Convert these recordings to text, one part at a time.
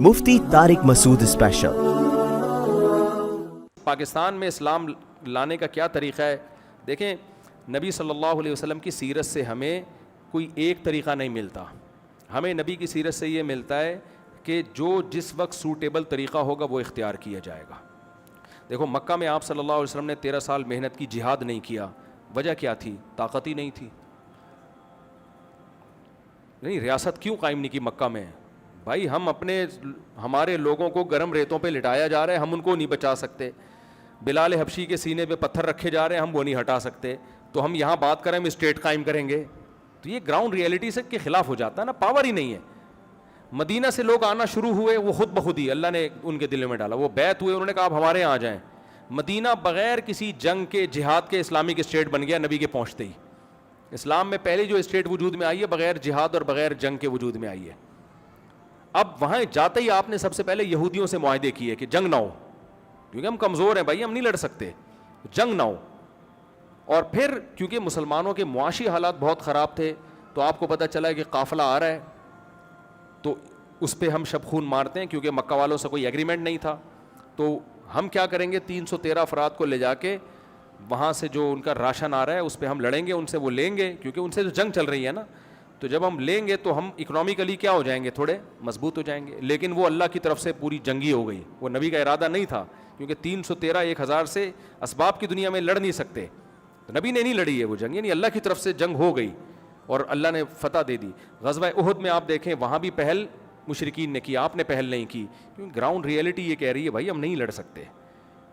مفتی طارق مسعود special. Pakistan میں اسلام لانے کا کیا طریقہ ہے؟ دیکھیں، نبی صلی اللہ علیہ وسلم کی سیرت سے ہمیں کوئی ایک طریقہ نہیں ملتا. ہمیں نبی کی سیرت سے یہ ملتا ہے کہ جو جس وقت سوٹیبل طریقہ ہوگا وہ اختیار کیا جائے گا. دیکھو، مکہ میں آپ صلی اللہ علیہ وسلم نے 13 سال محنت کی، جہاد نہیں کیا. وجہ کیا تھی؟ طاقت ہی نہیں تھی. نہیں، ریاست کیوں قائم نہیں کی مکہ میں؟ بھائی، ہمارے لوگوں کو گرم ریتوں پہ لٹایا جا رہا ہے، ہم ان کو نہیں بچا سکتے. بلال حبشی کے سینے پہ پتھر رکھے جا رہے ہیں، ہم وہ نہیں ہٹا سکتے. تو ہم یہاں بات کریں ہم اسٹیٹ قائم کریں گے، تو یہ گراؤنڈ ریئلٹی سے کے خلاف ہو جاتا ہے نا. پاور ہی نہیں ہے. مدینہ سے لوگ آنا شروع ہوئے، وہ خود بخود ہی اللہ نے ان کے دلوں میں ڈالا. وہ بیعت ہوئے، انہوں نے کہا آپ ہمارے یہاں آ جائیں. مدینہ بغیر کسی جنگ کے، جہاد کے اسلامک اسٹیٹ بن گیا نبی کے پہنچتے ہی. اسلام میں پہلی جو اسٹیٹ وجود میں آئی ہے بغیر جہاد اور بغیر جنگ کے وجود میں آئی ہے. اب وہاں جاتے ہی آپ نے سب سے پہلے یہودیوں سے معاہدے کیے کہ جنگ نہ ہو، کیونکہ ہم کمزور ہیں بھائی، ہم نہیں لڑ سکتے، جنگ نہ ہو. اور پھر کیونکہ مسلمانوں کے معاشی حالات بہت خراب تھے، تو آپ کو پتہ چلا کہ قافلہ آ رہا ہے، تو اس پہ ہم شب خون مارتے ہیں، کیونکہ مکہ والوں سے کوئی ایگریمنٹ نہیں تھا. تو ہم کیا کریں گے، 313 افراد کو لے جا کے وہاں سے جو ان کا راشن آ رہا ہے اس پہ ہم لڑیں گے، ان سے وہ لیں گے، کیونکہ ان سے جو جنگ چل رہی ہے نا. تو جب ہم لیں گے تو ہم اکنامکلی کیا ہو جائیں گے، تھوڑے مضبوط ہو جائیں گے. لیکن وہ اللہ کی طرف سے پوری جنگی ہو گئی، وہ نبی کا ارادہ نہیں تھا، کیونکہ 313 1000 سے اسباب کی دنیا میں لڑ نہیں سکتے. نبی نے نہیں لڑی ہے وہ جنگ، یعنی اللہ کی طرف سے جنگ ہو گئی اور اللہ نے فتح دے دی. غزوہ احد میں آپ دیکھیں، وہاں بھی پہل مشرکین نے کی، آپ نے پہل نہیں کی، کیونکہ گراؤنڈ ریئلٹی یہ کہہ رہی ہے بھائی ہم نہیں لڑ سکتے.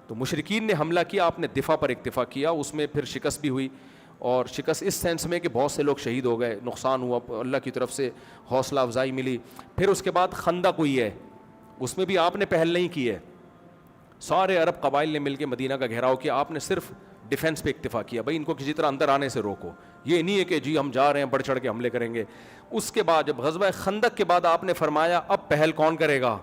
تو مشرکین نے حملہ کیا، آپ نے دفاع پر اکتفا کیا. اس میں پھر شکست بھی ہوئی، اور شکست اس سینس میں کہ بہت سے لوگ شہید ہو گئے، نقصان ہوا، اللہ کی طرف سے حوصلہ افزائی ملی. پھر اس کے بعد خندق ہوئی ہے، اس میں بھی آپ نے پہل نہیں کی ہے. سارے عرب قبائل نے مل کے مدینہ کا گھیراؤ کیا، آپ نے صرف ڈیفنس پہ اکتفا کیا، بھائی ان کو کسی طرح اندر آنے سے روکو. یہ نہیں ہے کہ جی ہم جا رہے ہیں بڑھ چڑھ کے حملے کریں گے. اس کے بعد جب غزوہ خندق کے بعد آپ نے فرمایا اب پہل کون کرے گا،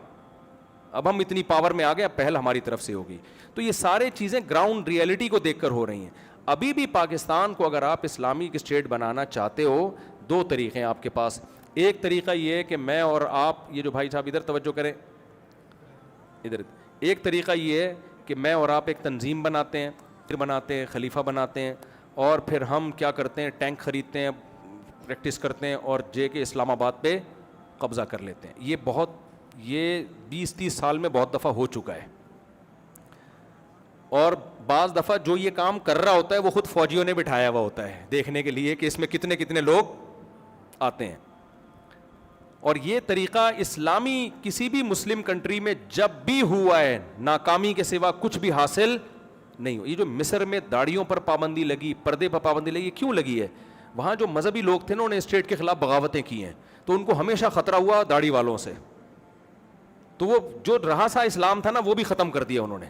اب ہم اتنی پاور میں آ گئے، اب پہل ہماری طرف سے ہوگی. تو یہ سارے چیزیں گراؤنڈ ریئلٹی کو دیکھ کر ہو رہی ہیں. ابھی بھی پاکستان کو اگر آپ اسلامک اسٹیٹ بنانا چاہتے ہو، دو طریقے ہیں آپ کے پاس. ایک طریقہ یہ ہے کہ میں اور آپ، یہ جو بھائی صاحب ادھر توجہ کریں، ادھر، ایک طریقہ یہ ہے کہ میں اور آپ ایک تنظیم بناتے ہیں، خلیفہ بناتے ہیں، اور پھر ہم کیا کرتے ہیں، ٹینک خریدتے ہیں، پریکٹس کرتے ہیں، اور جے کے اسلام آباد پہ قبضہ کر لیتے ہیں. یہ 20-30 سال میں بہت دفعہ ہو چکا ہے. اور بعض دفعہ جو یہ کام کر رہا ہوتا ہے وہ خود فوجیوں نے بٹھایا ہوا ہوتا ہے دیکھنے کے لیے کہ اس میں کتنے کتنے لوگ آتے ہیں. اور یہ طریقہ اسلامی کسی بھی مسلم کنٹری میں جب بھی ہوا ہے، ناکامی کے سوا کچھ بھی حاصل نہیں ہو. یہ جو مصر میں داڑھیوں پر پابندی لگی، پردے پر پابندی لگی، کیوں لگی ہے؟ وہاں جو مذہبی لوگ تھے نا، انہوں نے اسٹیٹ کے خلاف بغاوتیں کی ہیں، تو ان کو ہمیشہ خطرہ ہوا داڑھی والوں سے. تو وہ جو رہا سا اسلام تھا نا، وہ بھی ختم کر دیا انہوں نے.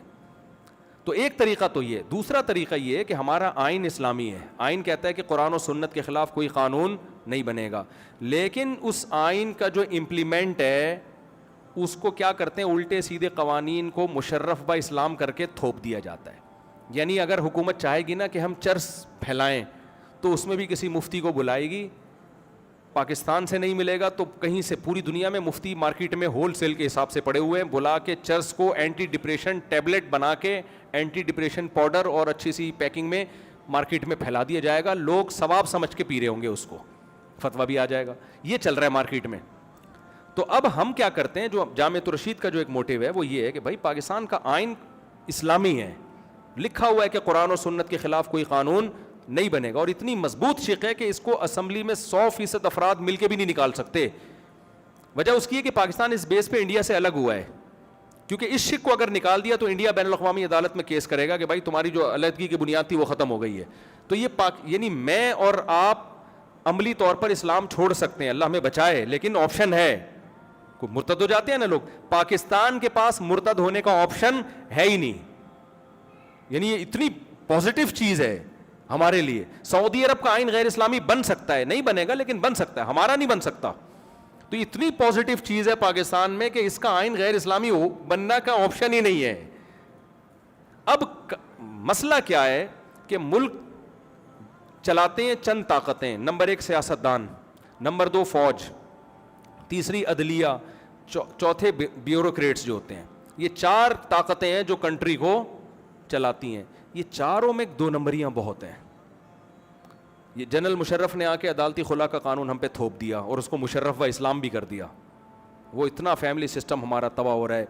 تو ایک طریقہ تو یہ. دوسرا طریقہ یہ ہے کہ ہمارا آئین اسلامی ہے. آئین کہتا ہے کہ قرآن و سنت کے خلاف کوئی قانون نہیں بنے گا، لیکن اس آئین کا جو امپلیمنٹ ہے اس کو کیا کرتے ہیں، الٹے سیدھے قوانین کو مشرف با اسلام کر کے تھوپ دیا جاتا ہے. یعنی اگر حکومت چاہے گی نا کہ ہم چرس پھیلائیں، تو اس میں بھی کسی مفتی کو بلائے گی. پاکستان سے نہیں ملے گا تو کہیں سے، پوری دنیا میں مفتی مارکیٹ میں ہول سیل کے حساب سے پڑے ہوئے ہیں، بلا کے چرس کو اینٹی ڈپریشن ٹیبلٹ بنا کے، اینٹی ڈپریشن پاؤڈر اور اچھی سی پیکنگ میں مارکیٹ میں پھیلا دیا جائے گا. لوگ ثواب سمجھ کے پی رہے ہوں گے، اس کو فتویٰ بھی آ جائے گا. یہ چل رہا ہے مارکیٹ میں. تو اب ہم کیا کرتے ہیں، جو جامعۃ الرشید کا جو ایک موٹیو ہے وہ یہ ہے کہ بھائی پاکستان کا آئین اسلامی ہے، لکھا ہوا ہے کہ قرآن و سنت کے خلاف کوئی قانون نہیں بنے گا. اور اتنی مضبوط شق ہے کہ اس کو اسمبلی میں 100% افراد مل کے بھی نہیں نکال سکتے. وجہ اس کی ہے کہ پاکستان اس بیس پہ انڈیا سے الگ ہوا ہے، کیونکہ اس شق کو اگر نکال دیا تو انڈیا بین الاقوامی عدالت میں کیس کرے گا کہ بھائی تمہاری جو علیحدگی کی بنیاد تھی وہ ختم ہو گئی ہے. تو یہ یعنی میں اور آپ عملی طور پر اسلام چھوڑ سکتے ہیں، اللہ ہمیں بچائے، لیکن آپشن ہے. کوئی مرتد ہو جاتے ہیں نا لوگ، پاکستان کے پاس مرتد ہونے کا آپشن ہے ہی نہیں. یعنی یہ اتنی پازیٹیو چیز ہے ہمارے لیے. سعودی عرب کا آئین غیر اسلامی بن سکتا ہے، نہیں بنے گا لیکن بن سکتا ہے، ہمارا نہیں بن سکتا. تو اتنی پازیٹیو چیز ہے پاکستان میں کہ اس کا آئین غیر اسلامی بننا کا آپشن ہی نہیں ہے. اب مسئلہ کیا ہے کہ ملک چلاتے ہیں چند طاقتیں. نمبر 1 سیاستدان، نمبر 2 فوج، تیسری عدلیہ، چوتھے بیوروکریٹس جو ہوتے ہیں. یہ 4 طاقتیں ہیں جو کنٹری کو چلاتی ہیں. یہ چاروں میں 2 نمبریاں بہت ہیں. یہ جنرل مشرف نے آ کے عدالتی خلا کا قانون ہم پہ تھوپ دیا اور اس کو مشرف و اسلام بھی کر دیا. وہ اتنا فیملی سسٹم ہمارا تباہ ہو رہا ہے.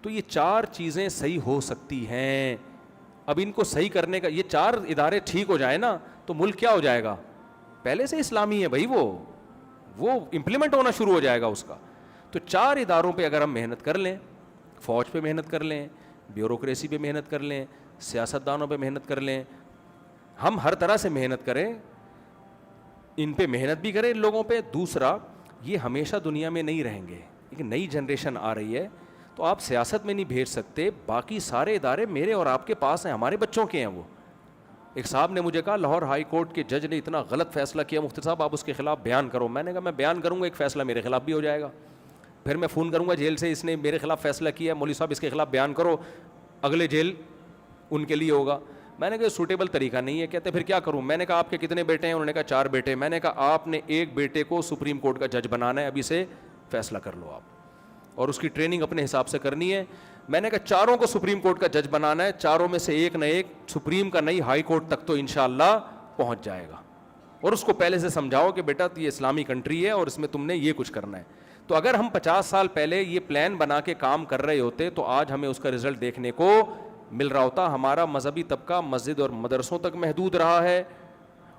تو یہ 4 چیزیں صحیح ہو سکتی ہیں. اب ان کو صحیح کرنے کا, یہ 4 ادارے ٹھیک ہو جائیں نا تو ملک کیا ہو جائے گا, پہلے سے اسلامی ہے بھائی, وہ امپلیمنٹ ہونا شروع ہو جائے گا اس کا. تو 4 اداروں پہ اگر ہم محنت کر لیں, فوج پہ محنت کر لیں, بیوروکریسی پہ محنت کر لیں, سیاستدانوں پہ محنت کر لیں, ہم ہر طرح سے محنت کریں, ان پہ محنت بھی کریں ان لوگوں پہ. دوسرا, یہ ہمیشہ دنیا میں نہیں رہیں گے, ایک نئی جنریشن آ رہی ہے, تو آپ سیاست میں نہیں بھیج سکتے. باقی سارے ادارے میرے اور آپ کے پاس ہیں, ہمارے بچوں کے ہیں. وہ ایک صاحب نے مجھے کہا لاہور ہائی کورٹ کے جج نے اتنا غلط فیصلہ کیا مفتی صاحب, آپ اس کے خلاف بیان کرو. میں نے کہا میں بیان کروں گا, ایک فیصلہ میرے خلاف بھی ہو جائے گا. پھر میں فون کروں گا جیل سے, اس نے میرے خلاف فیصلہ کیا ہے, مولوی صاحب اس کے خلاف بیان کرو, اگلے جیل ان کے لیے ہوگا. میں نے کہا سوٹیبل طریقہ نہیں ہے. کہتے پھر کیا کروں. میں نے کہا آپ کے کتنے بیٹے ہیں, انہوں نے کہا 4 بیٹے. میں نے کہا آپ نے ایک بیٹے کو سپریم کورٹ کا جج بنانا ہے, ابھی سے فیصلہ کر لو آپ, اور اس کی ٹریننگ اپنے حساب سے کرنی ہے. میں نے کہا 4 کو سپریم کورٹ کا جج بنانا ہے, 4 میں سے ایک نہ ایک سپریم کا نہیں ہائی کورٹ تک تو انشاءاللہ پہنچ جائے گا. اور اس کو پہلے سے سمجھاؤ کہ بیٹا یہ اسلامی کنٹری ہے اور اس میں تم نے یہ کچھ کرنا ہے. تو اگر ہم 50 سال پہلے یہ پلان بنا کے کام کر رہے ہوتے تو آج ہمیں اس کا رزلٹ دیکھنے کو مل رہا ہوتا. ہمارا مذہبی طبقہ مسجد اور مدرسوں تک محدود رہا ہے,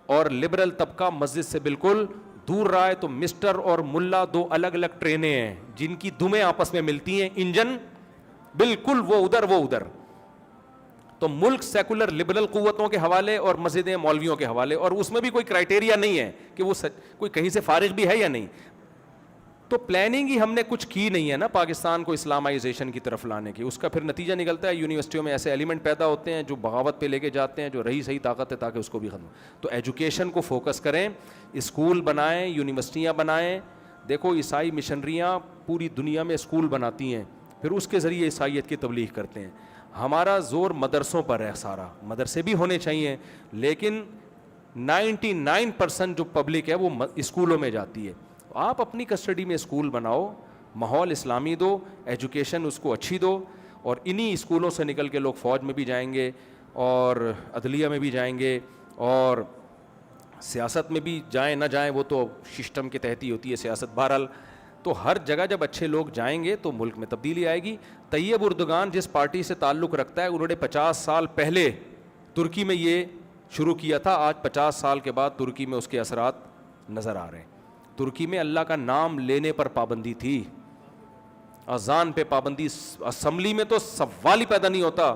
اور لبرل طبقہ مسجد سے بالکل دور رہا ہے. تو مسٹر اور ملا 2 الگ الگ ٹرینیں ہیں جن کی دمیں آپس میں ملتی ہیں, انجن بالکل وہ ادھر. تو ملک سیکولر لبرل قوتوں کے حوالے اور مسجدیں مولویوں کے حوالے, اور اس میں بھی کوئی کرائٹیریا نہیں ہے کہ وہ کوئی کہیں سے فارغ بھی ہے یا نہیں. تو پلاننگ ہی ہم نے کچھ کی نہیں ہے نا پاکستان کو اسلامائزیشن کی طرف لانے کی. اس کا پھر نتیجہ نکلتا ہے یونیورسٹیوں میں ایسے ایلیمنٹ پیدا ہوتے ہیں جو بغاوت پہ لے کے جاتے ہیں, جو رہی صحیح طاقت ہے تاکہ اس کو بھی ختم. تو ایجوکیشن کو فوکس کریں, اسکول بنائیں, یونیورسٹیاں بنائیں. دیکھو عیسائی مشنریاں پوری دنیا میں اسکول بناتی ہیں, پھر اس کے ذریعے عیسائیت کی تبلیغ کرتے ہیں. ہمارا زور مدرسوں پر ہے سارا. مدرسے بھی ہونے چاہیے, لیکن 99% جو پبلک ہے وہ اسکولوں میں جاتی ہے. آپ اپنی کسٹڈی میں اسکول بناؤ, ماحول اسلامی دو, ایجوکیشن اس کو اچھی دو, اور انہی اسکولوں سے نکل کے لوگ فوج میں بھی جائیں گے, اور عدلیہ میں بھی جائیں گے, اور سیاست میں بھی جائیں نہ جائیں وہ تو سسٹم کے تحت ہی ہوتی ہے سیاست. بہرحال تو ہر جگہ جب اچھے لوگ جائیں گے تو ملک میں تبدیلی آئے گی. طیب اردگان جس پارٹی سے تعلق رکھتا ہے, انہوں نے 50 سال پہلے ترکی میں یہ شروع کیا تھا. آج 50 سال کے بعد ترکی میں اس کے اثرات نظر آ رہے ہیں. ترکی میں اللہ کا نام لینے پر پابندی تھی, اذان پہ پابندی, اسمبلی میں تو سوال ہی پیدا نہیں ہوتا.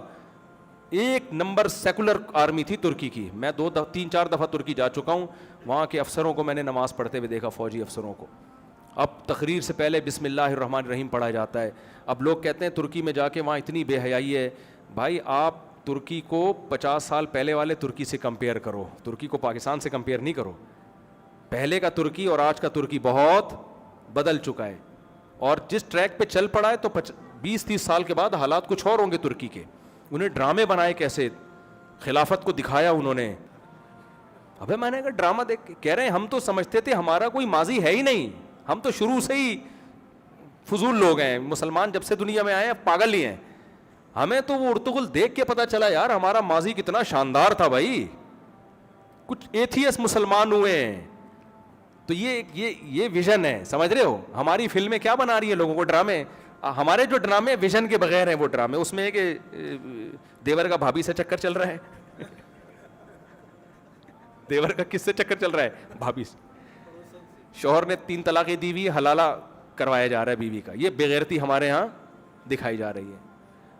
1 نمبر سیکولر آرمی تھی ترکی کی. میں 3-4 دفعہ ترکی جا چکا ہوں, وہاں کے افسروں کو میں نے نماز پڑھتے ہوئے دیکھا, فوجی افسروں کو. اب تقریر سے پہلے بسم اللہ الرحمن الرحیم پڑھا جاتا ہے. اب لوگ کہتے ہیں ترکی میں جا کے وہاں اتنی بے حیائی ہے. بھائی آپ ترکی کو 50 سال پہلے والے ترکی سے کمپیئر کرو, ترکی کو پاکستان سے کمپیئر نہیں کرو. پہلے کا ترکی اور آج کا ترکی بہت بدل چکا ہے, اور جس ٹریک پہ چل پڑا ہے تو 20-30 سال کے بعد حالات کچھ اور ہوں گے ترکی کے. انہیں ڈرامے بنائے کیسے, خلافت کو دکھایا انہوں نے. ابے میں نے کہا ڈرامہ دیکھ کے کہہ رہے ہیں ہم تو سمجھتے تھے ہمارا کوئی ماضی ہے ہی نہیں, ہم تو شروع سے ہی فضول لوگ ہیں. مسلمان جب سے دنیا میں آئے ہیں پاگل ہی ہیں. ہمیں تو وہ ارطغرل دیکھ کے پتا چلا یار ہمارا ماضی کتنا شاندار تھا بھائی. کچھ ایتھیس مسلمان ہوئے ہیں. تو یہ ویژن ہے, سمجھ رہے ہو. ہماری فلمیں کیا بنا رہی ہیں لوگوں کو, ڈرامے. ہمارے جو ڈرامے ویژن کے بغیر ہیں وہ ڈرامے. اس میں ہے کہ دیور کا بھابھی سے چکر چل رہا ہے. دیور کا کس سے چکر چل رہا ہے, بھابھی سے. شوہر نے 3 طلاقیں دی ہوئی, حلالہ کروایا جا رہا ہے بیوی کا. یہ بےغیرتی ہمارے ہاں دکھائی جا رہی ہے.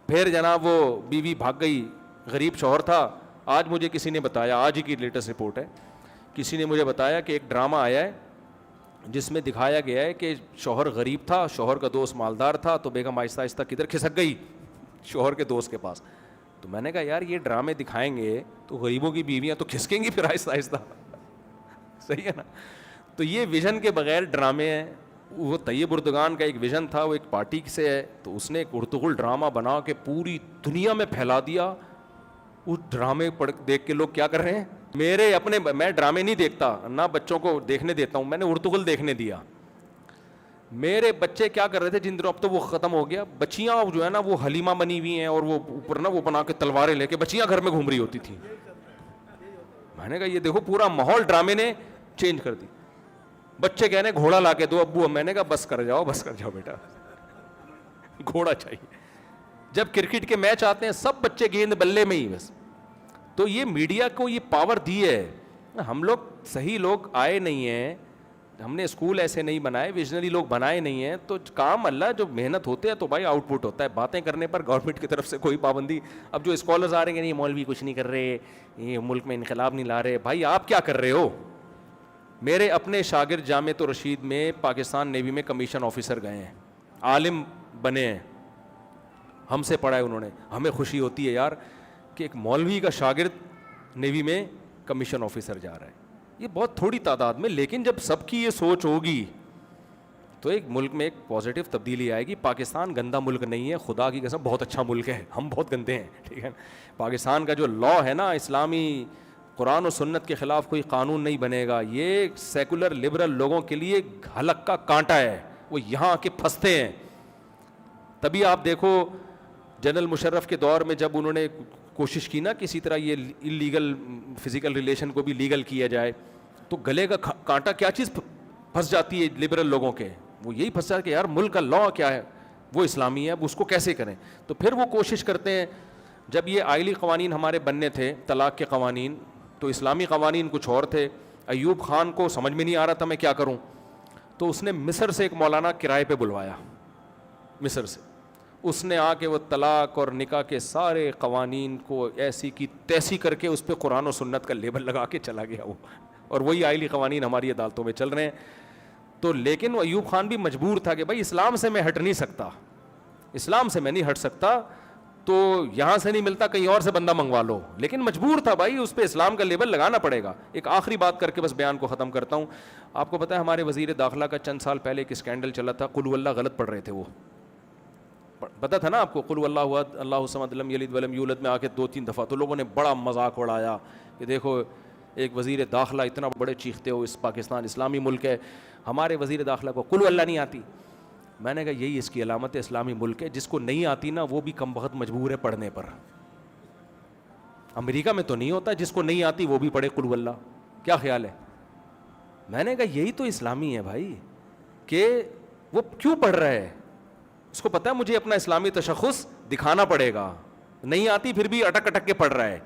پھر جناب وہ بیوی بھاگ گئی, غریب شوہر تھا. آج مجھے کسی نے بتایا, آج ہی کی لیٹسٹ رپورٹ ہے, کسی نے مجھے بتایا کہ ایک ڈرامہ آیا ہے جس میں دکھایا گیا ہے کہ شوہر غریب تھا, شوہر کا دوست مالدار تھا, تو بیگم آہستہ آہستہ کدھر کھسک گئی, شوہر کے دوست کے پاس. تو میں نے کہا یار یہ ڈرامے دکھائیں گے تو غریبوں کی بیویاں تو کھسکیں گی پھر آہستہ آہستہ. صحیح ہے نا. تو یہ ویژن کے بغیر ڈرامے ہیں. وہ طیب اردگان کا ایک ویژن تھا, وہ ایک پارٹی سے ہے, تو اس نے ایک ارطغرل ڈرامہ بنا کے پوری دنیا میں پھیلا دیا. اس ڈرامے دیکھ کے لوگ کیا کر رہے ہیں. میں ڈرامے نہیں دیکھتا, نہ بچوں کو دیکھنے دیتا ہوں. میں نے ارطغرل دیکھنے دیا. میرے بچے کیا کر رہے تھے جن دنوں, اب تو وہ ختم ہو گیا, بچیاں جو ہے نا وہ حلیمہ بنی ہوئی ہیں اور وہ اوپر نا وہ بنا کے تلواریں لے کے بچیاں گھر میں گھوم رہی ہوتی تھیں. میں نے کہا یہ دیکھو پورا ماحول ڈرامے نے چینج کر دی. بچے کہنے گھوڑا لا کے دو ابو, میں نے کہا بس کر جاؤ بیٹا, گھوڑا چاہیے. جب کرکٹ کے میچ آتے ہیں سب بچے گیند بلے میں ہی بس. تو یہ میڈیا کو یہ پاور دی ہے. ہم لوگ صحیح لوگ آئے نہیں ہیں, ہم نے اسکول ایسے نہیں بنائے, ویژنری لوگ بنائے نہیں ہیں. تو کام اللہ جو محنت ہوتے ہیں تو بھائی آؤٹ پٹ ہوتا ہے. باتیں کرنے پر گورنمنٹ کی طرف سے کوئی پابندی. اب جو اسکالرز آ رہے ہیں نہیں مولوی کچھ نہیں کر رہے, یہ ملک میں انقلاب نہیں لا رہے, بھائی آپ کیا کر رہے ہو؟ میرے اپنے شاگرد جامعۃ الرشید میں پاکستان نیوی میں کمیشن آفیسر گئے ہیں, عالم بنے ہیں, ہم سے پڑھا ہے انہوں نے. ہمیں خوشی ہوتی ہے یار کہ ایک مولوی کا شاگرد نیوی میں کمیشن آفیسر جا رہا ہے. یہ بہت تھوڑی تعداد میں, لیکن جب سب کی یہ سوچ ہوگی تو ایک ملک میں ایک پازیٹیو تبدیلی آئے گی. پاکستان گندا ملک نہیں ہے, خدا کی قسم بہت اچھا ملک ہے, ہم بہت گندے ہیں, ٹھیک ہے. پاکستان کا جو لا ہے نا, اسلامی قرآن و سنت کے خلاف کوئی قانون نہیں بنے گا. یہ سیکولر لبرل لوگوں کے لیے حلق کا کانٹا ہے, وہ یہاں آ کے پھنستے ہیں. تبھی آپ دیکھو جنرل مشرف کے دور میں جب انہوں نے کوشش کی نا کسی طرح یہ انلیگل فزیکل ریلیشن کو بھی لیگل کیا جائے, تو گلے کا کانٹا کیا چیز پھنس جاتی ہے لبرل لوگوں کے, وہ یہی پھنس جاتا ہے کہ یار ملک کا لا کیا ہے, وہ اسلامی ہے, اب اس کو کیسے کریں. تو پھر وہ کوشش کرتے ہیں. جب یہ آئلی قوانین ہمارے بننے تھے, طلاق کے قوانین, تو اسلامی قوانین کچھ اور تھے. ایوب خان کو سمجھ میں نہیں آ رہا تھا میں کیا کروں, تو اس نے مصر سے ایک مولانا کرائے پہ بلوایا, مصر سے. اس نے آ کے وہ طلاق اور نکاح کے سارے قوانین کو ایسی کی تیسی کر کے اس پہ قرآن و سنت کا لیبل لگا کے چلا گیا وہ, اور وہی آئلی قوانین ہماری عدالتوں میں چل رہے ہیں. تو لیکن وہ ایوب خان بھی مجبور تھا کہ بھائی اسلام سے میں ہٹ نہیں سکتا, اسلام سے میں نہیں ہٹ سکتا, تو یہاں سے نہیں ملتا کہیں اور سے بندہ منگوا لو, لیکن مجبور تھا بھائی, اس پہ اسلام کا لیبل لگانا پڑے گا. ایک آخری بات کر کے بس بیان کو ختم کرتا ہوں. آپ کو پتہ ہے ہمارے وزیر داخلہ کا چند سال پہلے ایک اسکینڈل چلا تھا, قل واللہ غلط پڑھ رہے تھے. وہ پتا تھا نا آپ کو, قل واللہ احد اللہ الصمد لم یلد ولم یولد میں آ کے 2-3 دفعہ, تو لوگوں نے بڑا مذاق اڑایا کہ دیکھو ایک وزیر داخلہ اتنا بڑے چیختے ہو, اس پاکستان اسلامی ملک ہے, ہمارے وزیر داخلہ کو قل واللہ نہیں آتی. میں نے کہا یہی اس کی علامت ہے, اسلامی ملک ہے. جس کو نہیں آتی نا وہ بھی کم بخت مجبور ہے پڑھنے پر. امریکہ میں تو نہیں ہوتا جس کو نہیں آتی وہ بھی پڑھے قل واللہ, کیا خیال ہے؟ میں نے کہا یہی تو اسلامی ہے بھائی, کہ وہ کیوں پڑھ رہا ہے, اس کو پتہ ہے مجھے اپنا اسلامی تشخص دکھانا پڑے گا, نہیں آتی پھر بھی اٹک اٹک کے پڑھ رہا ہے.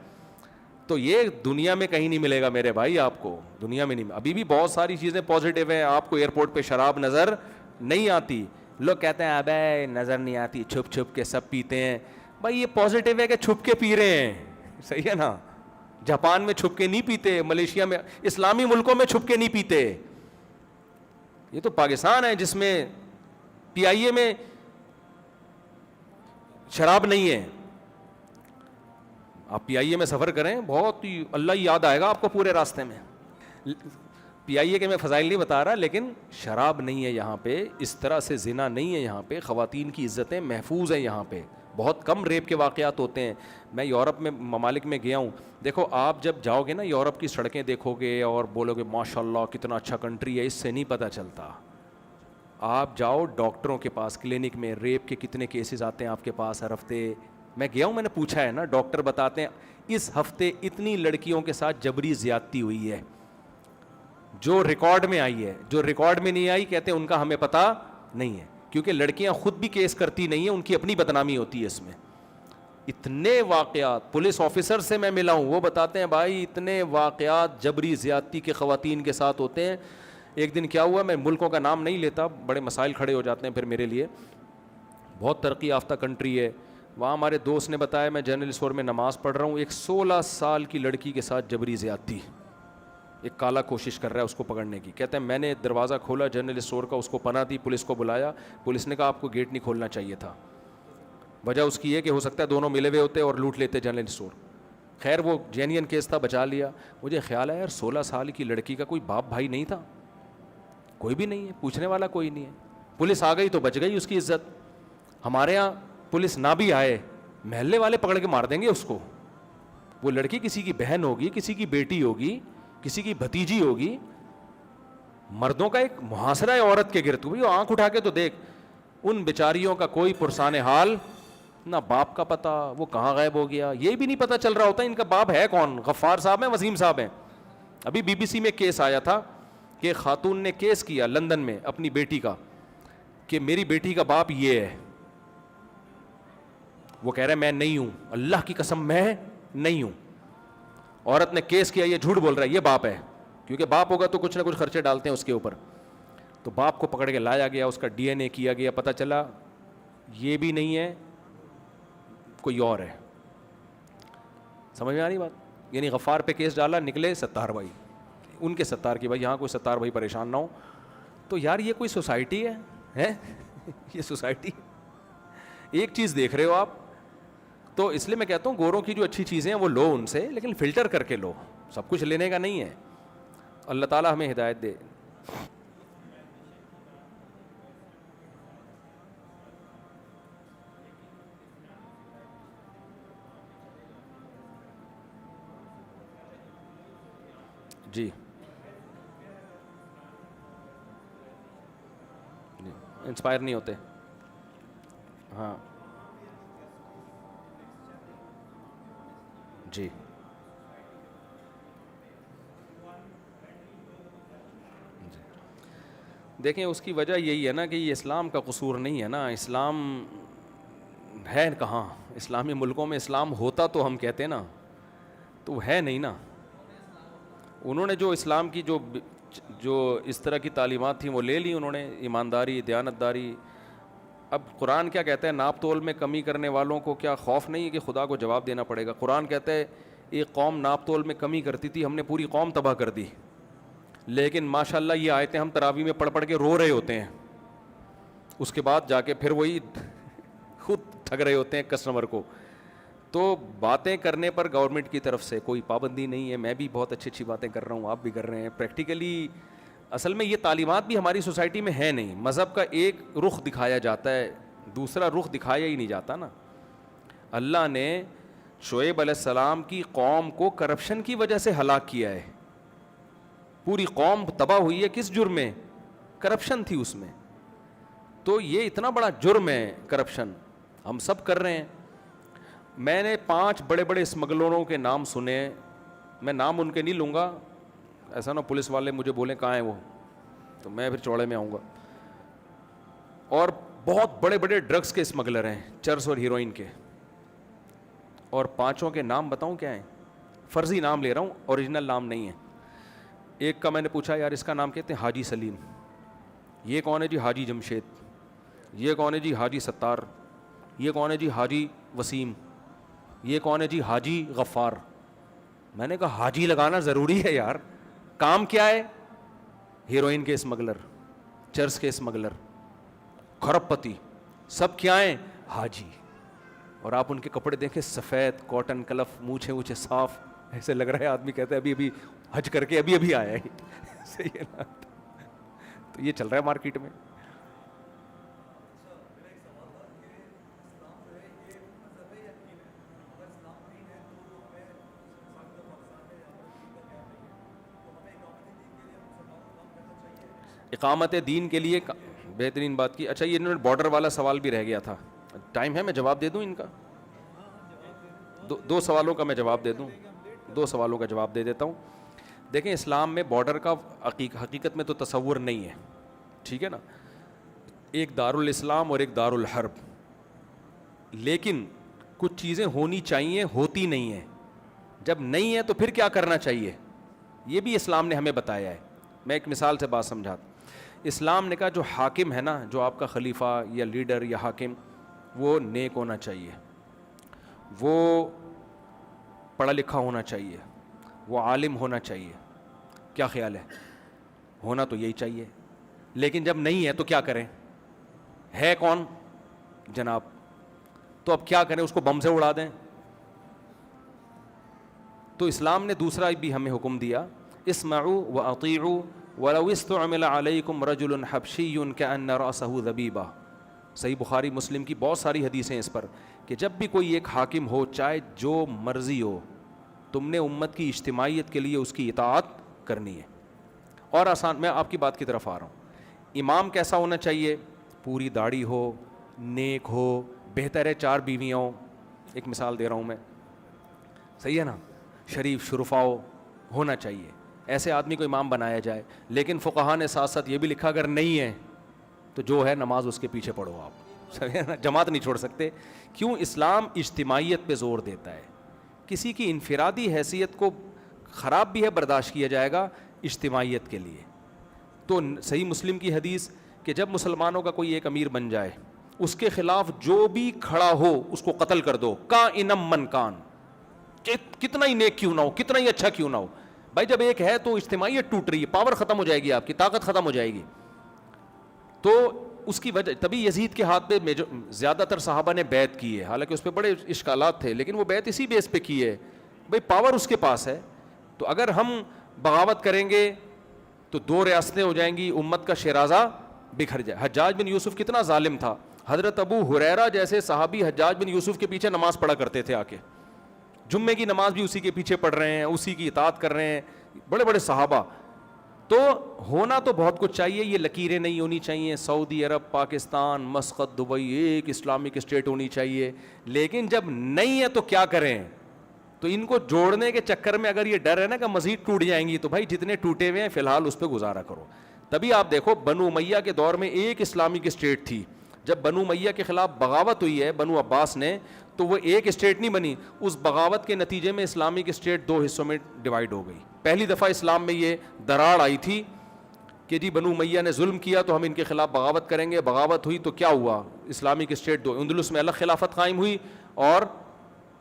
تو یہ دنیا میں کہیں نہیں ملے گا میرے بھائی, آپ کو دنیا میں نہیں. ابھی بھی بہت ساری چیزیں پازیٹیو ہیں. آپ کو ایئرپورٹ پہ شراب نظر نہیں آتی, لوگ کہتے ہیں ابے نظر نہیں آتی, چھپ چھپ کے سب پیتے ہیں. بھائی یہ پازیٹیو ہے کہ چھپ کے پی رہے ہیں, صحیح ہے نا. جاپان میں چھپ کے نہیں پیتے, ملیشیا میں, اسلامی ملکوں میں چھپ کے نہیں پیتے. یہ تو پاکستان ہے جس میں پی آئی اے میں شراب نہیں ہے. آپ پی آئی اے میں سفر کریں, بہت ہی اللہ ہی یاد آئے گا آپ کو پورے راستے میں. پی آئی اے کے میں فضائل نہیں بتا رہا, لیکن شراب نہیں ہے یہاں پہ, اس طرح سے زنا نہیں ہے یہاں پہ, خواتین کی عزتیں محفوظ ہیں یہاں پہ, بہت کم ریپ کے واقعات ہوتے ہیں. میں یورپ میں ممالک میں گیا ہوں, دیکھو آپ جب جاؤ گے نا یورپ کی سڑکیں دیکھو گے اور بولو گے ماشاء اللہ کتنا اچھا کنٹری ہے, اس سے نہیں پتہ چلتا. آپ جاؤ ڈاکٹروں کے پاس, کلینک میں ریپ کے کتنے کیسز آتے ہیں آپ کے پاس ہر ہفتے. میں گیا ہوں, میں نے پوچھا ہے نا, ڈاکٹر بتاتے ہیں اس ہفتے اتنی لڑکیوں کے ساتھ جبری زیادتی ہوئی ہے جو ریکارڈ میں آئی ہے, جو ریکارڈ میں نہیں آئی کہتے ہیں ان کا ہمیں پتہ نہیں ہے, کیونکہ لڑکیاں خود بھی کیس کرتی نہیں ہیں, ان کی اپنی بدنامی ہوتی ہے اس میں. اتنے واقعات پولیس آفیسر سے میں ملا ہوں, وہ بتاتے ہیں بھائی اتنے واقعات جبری زیادتی کے خواتین کے ساتھ ہوتے ہیں. ایک دن کیا ہوا, میں ملکوں کا نام نہیں لیتا, بڑے مسائل کھڑے ہو جاتے ہیں پھر میرے لیے. بہت ترقی یافتہ کنٹری ہے, وہاں ہمارے دوست نے بتایا, میں جنرل اسٹور میں نماز پڑھ رہا ہوں, ایک 16 سال کی لڑکی کے ساتھ جبری زیادتی, ایک کالا کوشش کر رہا ہے اس کو پکڑنے کی. کہتے ہیں میں نے دروازہ کھولا جنرل اسٹور کا, اس کو پناہ دی, پولیس کو بلایا, پولیس نے کہا آپ کو گیٹ نہیں کھولنا چاہیے تھا. وجہ اس کی یہ کہ ہو سکتا ہے دونوں ملے ہوئے ہوتے اور لوٹ لیتے جنرل اسٹور. خیر وہ جینین کیس تھا, بچا لیا. مجھے خیال ہے یار 16 سال کی لڑکی کا کوئی باپ بھائی نہیں تھا, کوئی بھی نہیں ہے, پوچھنے والا کوئی نہیں ہے. پولیس آ گئی تو بچ گئی اس کی عزت. ہمارے یہاں پولیس نہ بھی آئے, محلے والے پکڑ کے مار دیں گے اس کو. وہ لڑکی کسی کی بہن ہوگی, کسی کی بیٹی ہوگی, کسی کی بھتیجی ہوگی, مردوں کا ایک محاصرہ ہے عورت کے گرد. بھائی آنکھ اٹھا کے تو دیکھ, ان بیچاریوں کا کوئی پرسان حال, نہ باپ کا پتہ, وہ کہاں غائب ہو گیا, یہ بھی نہیں پتہ چل رہا ہوتا ان کا باپ ہے کون, غفار صاحب ہیں, وسیم صاحب ہیں. ابھی بی بی سی میں کیس آیا تھا کہ خاتون نے کیس کیا لندن میں اپنی بیٹی کا کہ میری بیٹی کا باپ یہ ہے. وہ کہہ رہے میں نہیں ہوں, اللہ کی قسم میں نہیں ہوں. عورت نے کیس کیا, یہ جھوٹ بول رہا ہے, یہ باپ ہے, کیونکہ باپ ہوگا تو کچھ نہ کچھ خرچے ڈالتے ہیں اس کے اوپر. تو باپ کو پکڑ کے لایا گیا, اس کا ڈی این اے کیا گیا, پتہ چلا یہ بھی نہیں ہے, کوئی اور ہے. سمجھ میں آ رہی بات؟ یعنی غفار پہ کیس ڈالا, نکلے ستار بھائی, ان کے ستار کی, بھائی یہاں کوئی ستار بھائی پریشان نہ ہو. تو یار یہ کوئی سوسائٹی ہے یہ سوسائٹی. ایک چیز دیکھ رہے ہو آپ, تو اس لیے میں کہتا ہوں گوروں کی جو اچھی چیزیں ہیں وہ لو ان سے, لیکن فلٹر کر کے لو, سب کچھ لینے کا نہیں ہے. اللہ تعالیٰ ہمیں ہدایت دے. جی انسپائر نہیں ہوتے. ہاں جی دیکھیں, اس کی وجہ یہی ہے نا کہ یہ اسلام کا قصور نہیں ہے نا. اسلام ہے کہاں, اسلامی ملکوں میں اسلام ہوتا تو ہم کہتے نا, تو ہے نہیں نا. انہوں نے جو اسلام کی جو اس طرح کی تعلیمات تھیں وہ لے لی انہوں نے, ایمانداری, دیانتداری. اب قرآن کیا کہتا ہے, ناپ تول میں کمی کرنے والوں کو کیا خوف نہیں ہے کہ خدا کو جواب دینا پڑے گا. قرآن کہتا ہے ایک قوم ناپ تول میں کمی کرتی تھی, ہم نے پوری قوم تباہ کر دی. لیکن ماشاءاللہ یہ آیتیں ہم تراویح میں پڑھ کے رو رہے ہوتے ہیں, اس کے بعد جا کے پھر وہی خود ٹھگ رہے ہوتے ہیں کسٹمر کو. تو باتیں کرنے پر گورنمنٹ کی طرف سے کوئی پابندی نہیں ہے. میں بھی بہت اچھی اچھی باتیں کر رہا ہوں, آپ بھی کر رہے ہیں. پریکٹیکلی اصل میں یہ تعلیمات بھی ہماری سوسائٹی میں ہے نہیں. مذہب کا ایک رخ دکھایا جاتا ہے, دوسرا رخ دکھایا ہی نہیں جاتا نا. اللہ نے شعیب علیہ السلام کی قوم کو کرپشن کی وجہ سے ہلاک کیا ہے. پوری قوم تباہ ہوئی ہے کس جرم میں؟ کرپشن تھی اس میں. تو یہ اتنا بڑا جرم ہے کرپشن, ہم سب کر رہے ہیں. میں نے 5 بڑے بڑے اسمگلروں کے نام سنے, میں نام ان کے نہیں لوں گا, ایسا نہ پولیس والے مجھے بولیں کہاں ہیں وہ, تو میں پھر چوڑے میں آؤں گا. اور بہت بڑے بڑے ڈرگس کے اسمگلر ہیں, چرس اور ہیروئن کے, اور 5 کے نام بتاؤں کیا ہیں؟ فرضی نام لے رہا ہوں, اوریجنل نام نہیں ہے. ایک کا میں نے پوچھا یار اس کا نام کہتے ہیں حاجی سلیم, یہ کون ہے جی؟ حاجی جمشید. یہ کون ہے جی؟ حاجی ستار. یہ کون ہے جی؟ حاجی وسیم. یہ کون ہے جی؟ حاجی غفار. میں نے کہا حاجی لگانا ضروری ہے یار, کام کیا ہے؟ ہیروئن کے اسمگلر, چرس کے اسمگلر, کھرب پتی, سب کیا ہیں؟ حاجی. اور آپ ان کے کپڑے دیکھیں, سفید کاٹن کلف, مونچھیں وونچھیں صاف, ایسے لگ رہا ہے آدمی کہتا ہے ابھی حج کر کے ابھی آیا ہے. صحیح ہے نا؟ تو یہ چل رہا ہے مارکیٹ میں. اقامت دین کے لیے بہترین بات کی. اچھا یہ انہوں نے بارڈر والا سوال بھی رہ گیا تھا, ٹائم ہے میں جواب دے دوں ان کا؟ 2 سوالوں کا میں جواب دے دوں, 2 سوالوں کا جواب دے دیتا ہوں. دیکھیں اسلام میں بارڈر کا حقیقت میں تو تصور نہیں ہے, ٹھیک ہے نا, ایک دارالاسلام اور ایک دارالحرب. لیکن کچھ چیزیں ہونی چاہیے, ہوتی نہیں ہیں. جب نہیں ہے تو پھر کیا کرنا چاہیے, یہ بھی اسلام نے ہمیں بتایا ہے. میں ایک مثال سے بات سمجھاتا. اسلام نے کہا جو حاکم ہے نا, جو آپ کا خلیفہ یا لیڈر یا حاکم, وہ نیک ہونا چاہیے, وہ پڑھا لکھا ہونا چاہیے, وہ عالم ہونا چاہیے. کیا خیال ہے؟ ہونا تو یہی چاہیے. لیکن جب نہیں ہے تو کیا کریں؟ ہے کون جناب؟ تو اب کیا کریں, اس کو بم سے اڑا دیں؟ تو اسلام نے دوسرا بھی ہمیں حکم دیا, اسمعوا واطیعوا ولو استعمل علیکم رجل حبشی کأن رأسہ ذبیبہ. صحیح بخاری مسلم کی بہت ساری حدیثیں اس پر, کہ جب بھی کوئی ایک حاکم ہو, چاہے جو مرضی ہو, تم نے امت کی اجتماعیت کے لیے اس کی اطاعت کرنی ہے. اور آسان, میں آپ کی بات کی طرف آ رہا ہوں. امام کیسا ہونا چاہیے؟ پوری داڑھی ہو, نیک ہو, بہتر ہے 4 بیویاں ہوں, ایک مثال دے رہا ہوں میں, صحیح ہے نا, شریف شرفاء ہونا چاہیے, ایسے آدمی کو امام بنایا جائے. لیکن فقہاء نے ساتھ ساتھ یہ بھی لکھا اگر نہیں ہے تو جو ہے نماز اس کے پیچھے پڑھو آپ, صحیح ہے نا, جماعت نہیں چھوڑ سکتے. کیوں؟ اسلام اجتماعیت پہ زور دیتا ہے. کسی کی انفرادی حیثیت کو خراب بھی ہے برداشت کیا جائے گا اجتماعیت کے لیے. تو صحیح مسلم کی حدیث کہ جب مسلمانوں کا کوئی ایک امیر بن جائے, اس کے خلاف جو بھی کھڑا ہو اس کو قتل کر دو, کائنم من کان, کتنا ہی نیک کیوں نہ ہو, کتنا ہی اچھا کیوں نہ ہو. بھائی جب ایک ہے تو اجتماعیت ٹوٹ رہی ہے, پاور ختم ہو جائے گی, آپ کی طاقت ختم ہو جائے گی. تو اس کی وجہ تبھی یزید کے ہاتھ پہ زیادہ تر صحابہ نے بیعت کی ہے, حالانکہ اس پہ بڑے اشکالات تھے, لیکن وہ بیعت اسی بیس پہ کی ہے, بھائی پاور اس کے پاس ہے. تو اگر ہم بغاوت کریں گے تو 2 ریاستیں ہو جائیں گی, امت کا شیرازہ بکھر جائے. حجاج بن یوسف کتنا ظالم تھا, حضرت ابو ہریرہ جیسے صحابی حجاج بن یوسف کے پیچھے نماز پڑھا کرتے تھے, آ کے جمعے کی نماز بھی اسی کے پیچھے پڑھ رہے ہیں, اسی کی اطاعت کر رہے ہیں, بڑے بڑے صحابہ. تو ہونا تو بہت کچھ چاہیے, یہ لکیریں نہیں ہونی چاہیے, سعودی عرب, پاکستان, مسقط, دبئی ایک اسلامک اسٹیٹ ہونی چاہیے. لیکن جب نہیں ہے تو کیا کریں؟ تو ان کو جوڑنے کے چکر میں اگر یہ ڈر ہے نا کہ مزید ٹوٹ جائیں گی, تو بھائی جتنے ٹوٹے ہوئے ہیں فی الحال اس پہ گزارا کرو. تبھی آپ دیکھو بنو امیہ کے دور میں ایک اسلامک اسٹیٹ تھی, جب بنو امیہ کے خلاف بغاوت ہوئی ہے بنو عباس نے, تو وہ ایک اسٹیٹ نہیں بنی, اس بغاوت کے نتیجے میں اسلامک اسٹیٹ 2 حصوں میں ڈیوائیڈ ہو گئی. پہلی دفعہ اسلام میں یہ دراڑ آئی تھی کہ جی بنو امیہ نے ظلم کیا تو ہم ان کے خلاف بغاوت کریں گے. بغاوت ہوئی تو کیا ہوا, اسلامک اسٹیٹ 2, اندلس میں الگ خلافت قائم ہوئی اور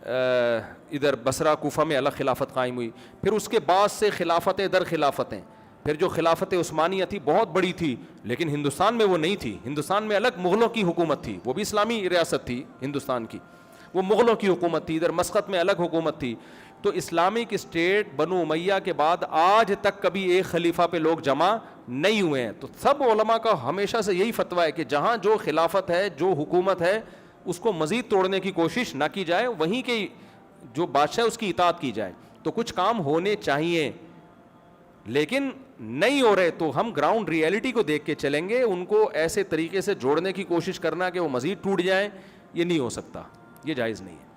ادھر بصرہ کوفہ میں الگ خلافت قائم ہوئی. پھر اس کے بعد سے خلافتیں در خلافتیں, پھر جو خلافت عثمانیہ تھی بہت بڑی تھی, لیکن ہندوستان میں وہ نہیں تھی. ہندوستان میں الگ مغلوں کی حکومت تھی, وہ بھی اسلامی ریاست تھی ہندوستان کی, وہ مغلوں کی حکومت تھی. ادھر مسقط میں الگ حکومت تھی. تو اسلامک اسٹیٹ بنو امیہ کے بعد آج تک کبھی ایک خلیفہ پہ لوگ جمع نہیں ہوئے ہیں. تو سب علماء کا ہمیشہ سے یہی فتویٰ ہے کہ جہاں جو خلافت ہے, جو حکومت ہے, اس کو مزید توڑنے کی کوشش نہ کی جائے, وہیں کے جو بادشاہ ہے اس کی اطاعت کی جائے. تو کچھ کام ہونے چاہیے, لیکن نہیں ہو رہے تو ہم گراؤنڈ ریئلٹی کو دیکھ کے چلیں گے. ان کو ایسے طریقے سے جوڑنے کی کوشش کرنا کہ وہ مزید ٹوٹ جائیں, یہ نہیں ہو سکتا, یہ جائز نہیں ہے.